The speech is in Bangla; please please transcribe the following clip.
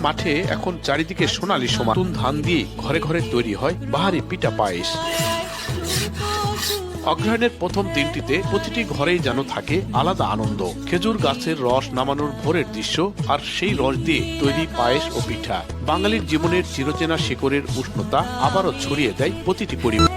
মাঠে এখন চারিদিকে সোনালী সমান ধান দিয়ে ঘরে ঘরে তৈরি হয় বাহারি পিঠা পায়েস। অগ্রহায়ণের প্রথম দিনটিতে প্রতিটি ঘরেই যেন থাকে আলাদা আনন্দ। খেজুর গাছের রস নামানোর ভোরের দৃশ্য, আর সেই রস দিয়ে তৈরি পায়েস ও পিঠা বাঙালির জীবনের চিরচেনা শিকড়ের উষ্ণতা আবারও ছড়িয়ে দেয় প্রতিটি পরিবার।